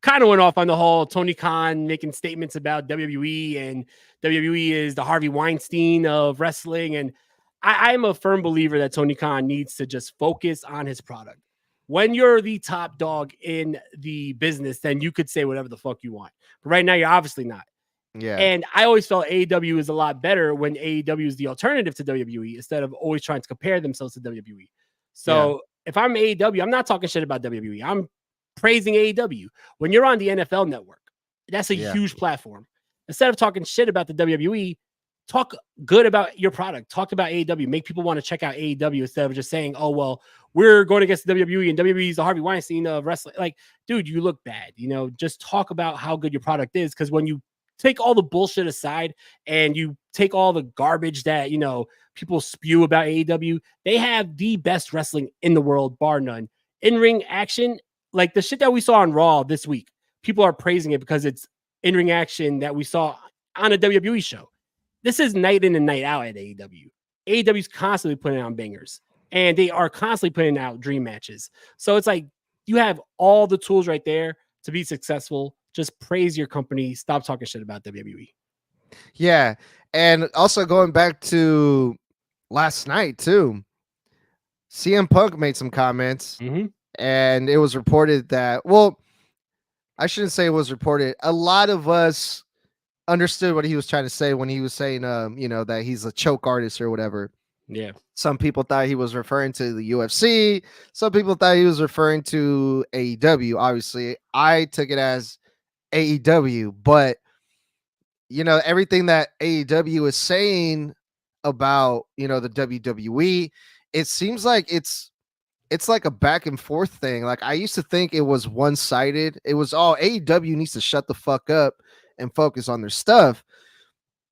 Speaker 2: kind of went off on the whole Tony Khan making statements about WWE and WWE is the Harvey Weinstein of wrestling. And I'm a firm believer that Tony Khan needs to just focus on his product. When you're the top dog in the business, then you could say whatever the fuck you want. But right now, you're obviously not.
Speaker 1: Yeah.
Speaker 2: And I always felt AEW is a lot better when AEW is the alternative to WWE instead of always trying to compare themselves to WWE. So if I'm AEW, I'm not talking shit about WWE. I'm praising AEW. When you're on the NFL network, that's a huge platform. Instead of talking shit about the WWE, talk good about your product. Talk about AEW. Make people want to check out AEW instead of just saying, oh, well, we're going against the WWE and WWE is the Harvey Weinstein of wrestling. Like, dude, you look bad. Just talk about how good your product is. Because when you take all the bullshit aside and you take all the garbage that, people spew about AEW, they have the best wrestling in the world, bar none. In-ring action, like the shit that we saw on Raw this week, people are praising it because it's in-ring action that we saw on a WWE show. This is night in and night out at AEW. AEW is constantly putting out bangers, and they are constantly putting out dream matches. So it's like you have all the tools right there to be successful. Just praise your company. Stop talking shit about WWE.
Speaker 1: Yeah. And also going back to last night too, CM Punk made some comments and it was reported that, well, I shouldn't say it was reported. A lot of us understood what he was trying to say when he was saying, that he's a choke artist or whatever.
Speaker 2: Yeah.
Speaker 1: Some people thought he was referring to the UFC. Some people thought he was referring to AEW. Obviously, I took it as AEW, but everything that AEW is saying about, the WWE, it seems like it's like a back and forth thing. Like I used to think it was one-sided. It was all AEW needs to shut the fuck up and focus on their stuff.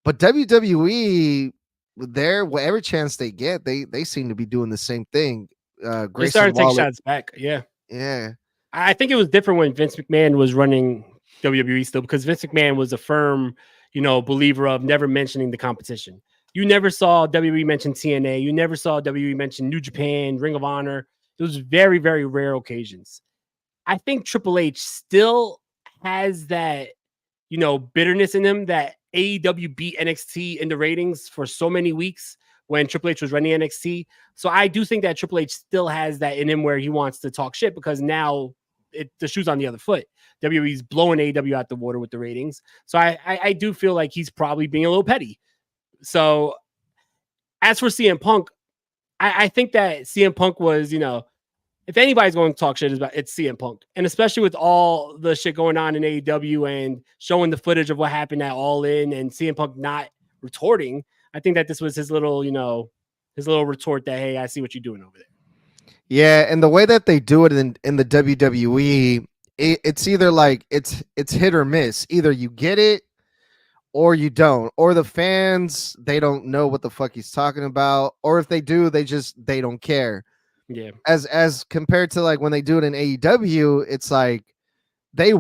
Speaker 1: But WWE, whatever chance they get, they seem to be doing the same thing.
Speaker 2: They're
Speaker 1: Grayson
Speaker 2: starting to take
Speaker 1: Waller,
Speaker 2: shots back. Yeah.
Speaker 1: yeah.
Speaker 2: I think it was different when Vince McMahon was running WWE still, because Vince McMahon was a firm, believer of never mentioning the competition. You never saw WWE mention TNA. You never saw WWE mention New Japan, Ring of Honor. Those very, very rare occasions. I think Triple H still has that, bitterness in him that AEW beat NXT in the ratings for so many weeks when Triple H was running NXT. So I do think that Triple H still has that in him where he wants to talk shit because now the shoe's on the other foot. WWE's blowing AEW out the water with the ratings. So I do feel like he's probably being a little petty. So as for CM Punk, I think that CM Punk was, if anybody's going to talk shit, it's CM Punk, and especially with all the shit going on in AEW and showing the footage of what happened at All In and CM Punk not retorting. I think that this was his little, his little retort that, hey, I see what you're doing over there.
Speaker 1: Yeah, and the way that they do it in the WWE, it's either like it's hit or miss. Either you get it or you don't, or the fans, they don't know what the fuck he's talking about, or if they do, they don't care.
Speaker 2: Yeah.
Speaker 1: As compared to like when they do it in AEW, it's like they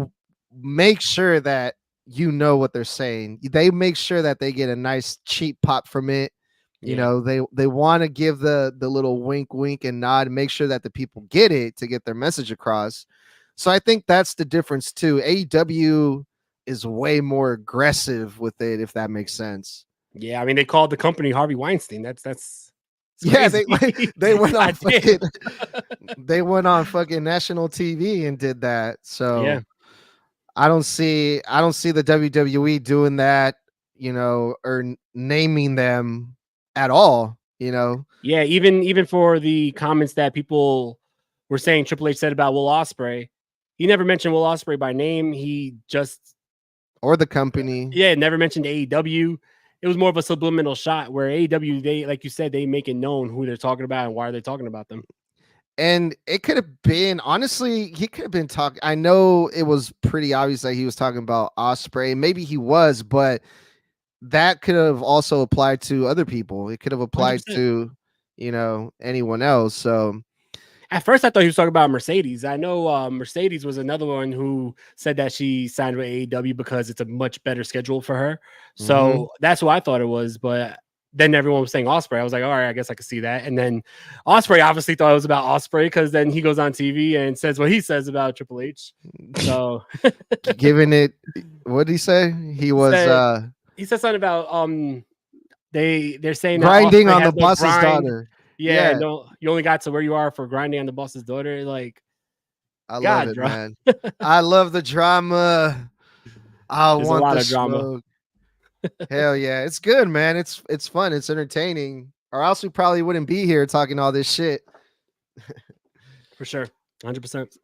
Speaker 1: make sure that you know what they're saying. They make sure that they get a nice cheap pop from it. You know, they want to give the little wink and nod and make sure that the people get it to get their message across. So I think that's the difference too. AEW is way more aggressive with it, if that makes sense.
Speaker 2: Yeah, I mean, they called the company Harvey Weinstein. That's
Speaker 1: yeah, they went on fucking, they went on fucking national TV and did that. So
Speaker 2: yeah.
Speaker 1: I don't see the WWE doing that, or naming them at all,
Speaker 2: Yeah, even for the comments that people were saying Triple H said about Will Ospreay, he never mentioned Will Ospreay by name. He just
Speaker 1: or the company.
Speaker 2: Yeah, never mentioned AEW. It was more of a subliminal shot where AEW, they, like you said, they make it known who they're talking about and why are they talking about them.
Speaker 1: And it could have been, honestly, he could have been talking. I know it was pretty obvious that he was talking about Ospreay. Maybe he was, but that could have also applied to other people. It could have applied
Speaker 2: 100%.
Speaker 1: to, anyone else. So
Speaker 2: at first I thought he was talking about Mercedes. I know Mercedes was another one who said that she signed with AEW because it's a much better schedule for her. So that's what I thought it was. But then everyone was saying Ospreay. I was like, all right, I guess I could see that. And then Ospreay obviously thought it was about Ospreay because then he goes on TV and says what he says about Triple H. So
Speaker 1: giving it, what did he say? He
Speaker 2: said something about they're saying
Speaker 1: grinding
Speaker 2: that
Speaker 1: on the boss's daughter.
Speaker 2: Yeah, no, you only got to where you are for grinding on the boss's daughter. Like,
Speaker 1: I love it, man. I love the drama. There's want a lot of drama. Hell yeah, it's good, man. It's fun. It's entertaining. Or else we probably wouldn't be here talking all this shit.
Speaker 2: For sure, 100%.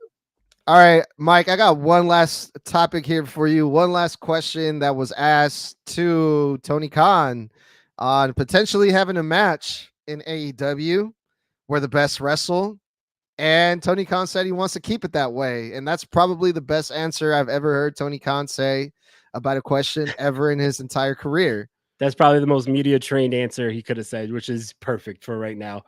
Speaker 1: All right, Mike, I got one last topic here for you. One last question that was asked to Tony Khan on potentially having a match in AEW where the best wrestle. And Tony Khan said he wants to keep it that way. And that's probably the best answer I've ever heard Tony Khan say about a question ever in his entire career.
Speaker 2: That's probably the most media trained answer he could have said, which is perfect for right now.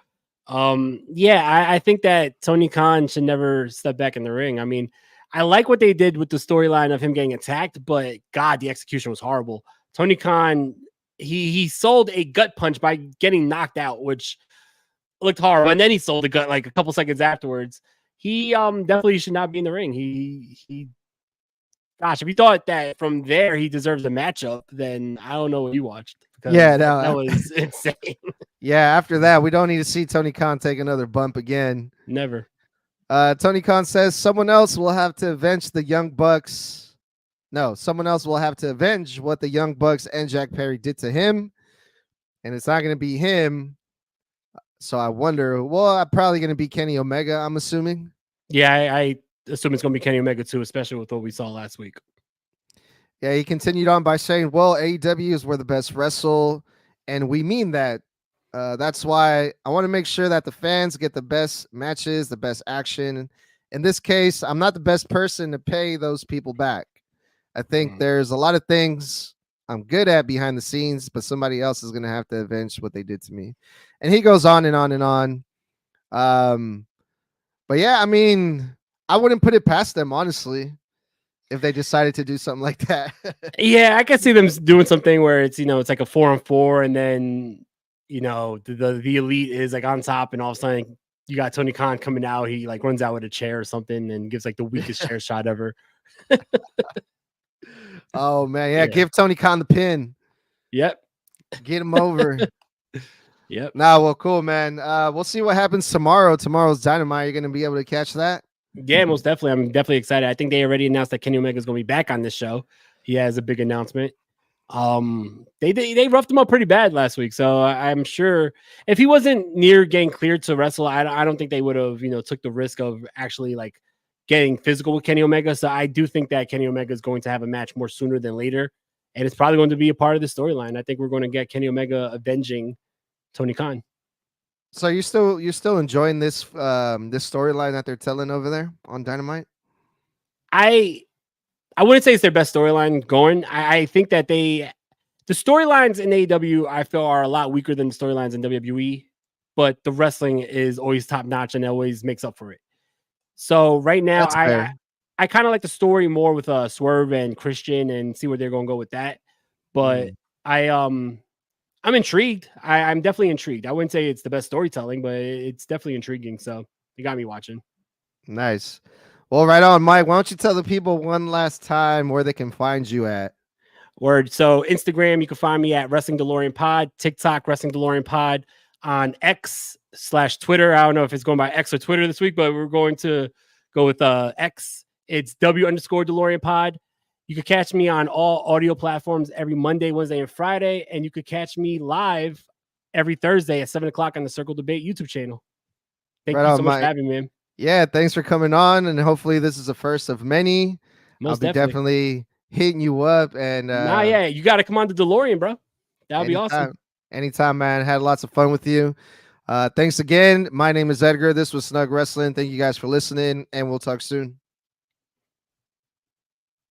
Speaker 2: I think that Tony Khan should never step back in the ring. I mean, I like what they did with the storyline of him getting attacked, but God, the execution was horrible. Tony Khan, he sold a gut punch by getting knocked out, which looked horrible. And then he sold the gut like a couple seconds afterwards. He definitely should not be in the ring. Gosh, if you thought that from there he deserves a matchup, then I don't know what you watched.
Speaker 1: Yeah,
Speaker 2: that was insane.
Speaker 1: Yeah, after that, we don't need to see Tony Khan take another bump again.
Speaker 2: Never.
Speaker 1: Tony Khan says someone else will have to avenge the Young Bucks. No, someone else will have to avenge what the Young Bucks and Jack Perry did to him. And it's not going to be him. So I wonder, I'm probably going to be Kenny Omega, I'm assuming.
Speaker 2: Yeah, I assume it's going to be Kenny Omega too, especially with what we saw last week.
Speaker 1: Yeah, he continued on by saying, AEW is where the best wrestle. And we mean that. That's why I want to make sure that the fans get the best matches, the best action. In this case, I'm not the best person to pay those people back. I think there's a lot of things I'm good at behind the scenes, but somebody else is going to have to avenge what they did to me. And he goes on and on and on. But yeah, I mean, I wouldn't put it past them, honestly, if they decided to do something like that.
Speaker 2: Yeah, I could see them doing something where it's, it's like a 4-on-4 and then, the elite is like on top and all of a sudden you got Tony Khan coming out. He like runs out with a chair or something and gives like the weakest chair shot ever.
Speaker 1: Oh man. Yeah. Give Tony Khan the pin.
Speaker 2: Yep.
Speaker 1: Get him over.
Speaker 2: Yep.
Speaker 1: Well, cool, man. We'll see what happens tomorrow. Tomorrow's Dynamite. You're going to be able to catch that?
Speaker 2: Yeah, most definitely. I'm definitely excited. I think they already announced that Kenny Omega is going to be back on this show. He has a big announcement. They roughed him up pretty bad last week, so I'm sure if he wasn't near getting cleared to wrestle, I don't think they would have took the risk of actually like getting physical with Kenny Omega. So I do think that Kenny Omega is going to have a match more sooner than later, and it's probably going to be a part of the storyline. I think we're going to get Kenny Omega avenging Tony Khan.
Speaker 1: So you're still enjoying this this storyline that they're telling over there on Dynamite?
Speaker 2: I wouldn't say it's their best storyline going. I think that the storylines in AEW I feel are a lot weaker than the storylines in WWE, but the wrestling is always top notch and always makes up for it. So right now,
Speaker 1: That's fair.
Speaker 2: I kind of like the story more with Swerve and Christian and see where they're going to go with that. But I'm intrigued. I'm definitely intrigued. I wouldn't say it's the best storytelling, but it's definitely intriguing. So it got me watching.
Speaker 1: Nice. Well, right on, Mike. Why don't you tell the people one last time where they can find you at?
Speaker 2: Word. So Instagram, you can find me at Wrestling Delorean Pod, TikTok, Wrestling Delorean Pod, on X/Twitter. I don't know if it's going by X or Twitter this week, but we're going to go with X. It's W_Delorean Pod. You can catch me on all audio platforms every Monday, Wednesday, and Friday. And you could catch me live every Thursday at 7 o'clock on the Circle Debate YouTube channel. Thank you so much for having me, man.
Speaker 1: Yeah, thanks for coming on. And hopefully this is the first of many.
Speaker 2: Most
Speaker 1: I'll be definitely hitting you up. And
Speaker 2: yeah, you got to come on the DeLorean, bro. That would be awesome.
Speaker 1: Anytime, man. Had lots of fun with you. Thanks again. My name is Edgar. This was Snug Wrestling. Thank you guys for listening, and we'll talk soon.